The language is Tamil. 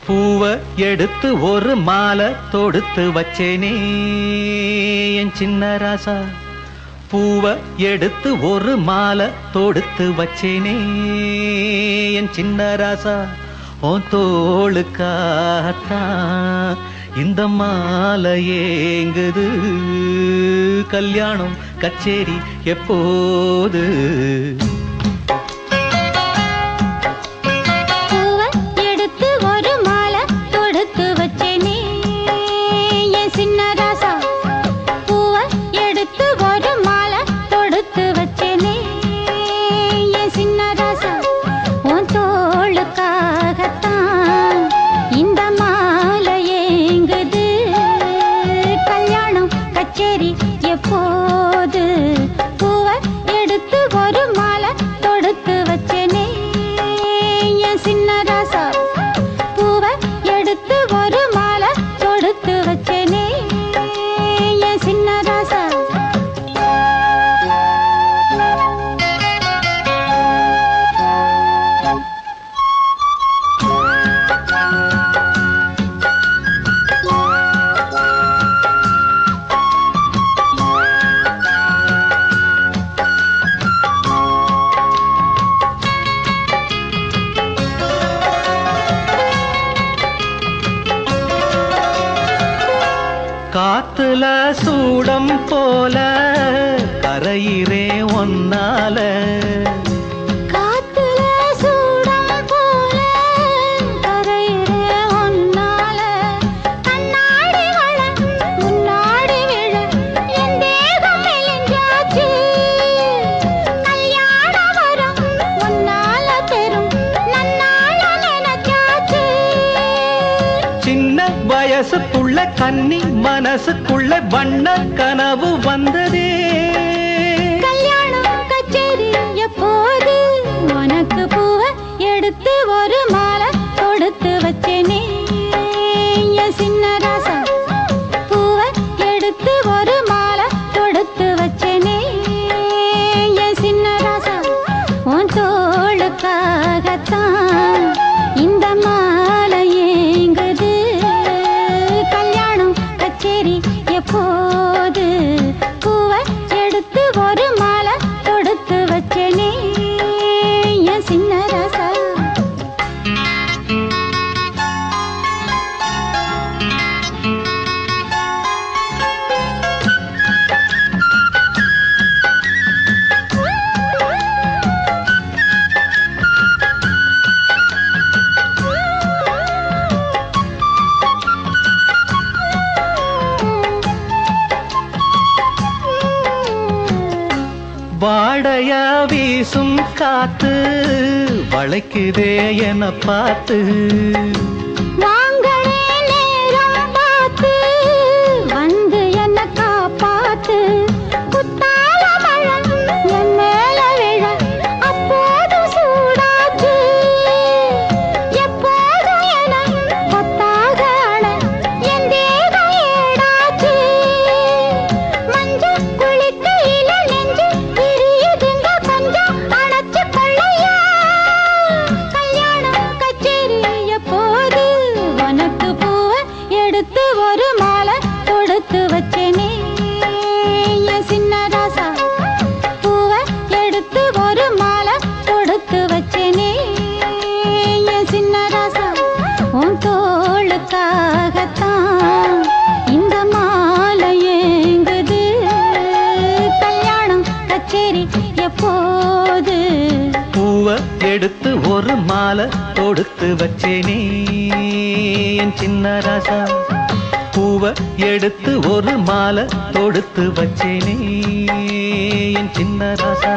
பூவ எடுத்து ஒரு மாலை தொடுத்து வச்சேனே என் சின்ன ராசா. பூவ எடுத்து ஒரு மாலை தொடுத்து வச்சேனே என் சின்ன ராசா. உன் தோளுக்காத்தான் இந்த மாலை ஏங்குது. கல்யாணம் கச்சேரி எப்போது? எப்போது பூவ எடுத்து ஒரு மாலை தொடுத்து வச்சேனே என் சின்ன ராசா. பூவ எடுத்து ஒரு மாலை தொடுத்து வச்சேனே என் சின்ன ராசா. காத்துல சூடம் போல கரையிறே ஒன்னால. காத்துல சூடம் போல கரையிறே ஒன்னால. கண்ணாடி வள முன்னாடி விழ என் தேகம் மெலிஞ்சாச்சு. கல்யாண வரம் ஒன்னால பெரும் நன்னால நினைச்சாச்சு. சின்ன வயசுக்குள்ள கன்னி மனசுக்குள்ள வண்ண கனவு வந்ததே. கல்யாணம் கச்சேரி எப்போது? உனக்கு பூவ எடுத்து ஒரு மாலை தொடுத்து வச்சேனே என் சின்ன ராசா. பூவ எடுத்து ஒரு மாலை தொடுத்து வச்சேனே என் சின்ன ராசா. உன் தோளுக்காகத்தான் இந்த மாலை ஏங்குது. கல்யாணம் கச்சேரி எப்போது? பூவ எடுத்து ஒரு மாலை தொடுத்து வச்சேனே என் சின்ன ராசா. வாடையா வீசும் காத்து வளைக்குதே என பார்த்து. வாங்களே நேரம் பார்த்து வந்து என்ன காப்பாத்து. குத்தால மழை என் மேல விழ அப்போது சூடாச்சு. எப்போதும் என கொத்தாக அண என் தேகம் ஏடாச்சு. மஞ்சள் குளிக்கையில நெஞ்சு பிரியுதுங்க கொஞ்சம் அணைச்சு கொள்ளையா. கல்யாணம் கச்சேரி எப்போது? உனக்கு பூவ எடுத்து ஒரு மாலை தொடுத்து வச்சேனே என் சின்ன ராசா. பூவ எடுத்து ஒரு மாலை தொடுத்து வச்சேனே என் சின்ன ராசா. உன் தோளுக்காகத்தான் இந்த மாலை ஏங்குது. கல்யாணம் கச்சேரி எப்போது? பூவ எடுத்து ஒரு மாலை தொடுத்து வச்சேனே என் சின்ன ராசா. பூவ எடுத்து ஒரு மாலை தொடுத்து வச்சேனே என் சின்ன ராசா.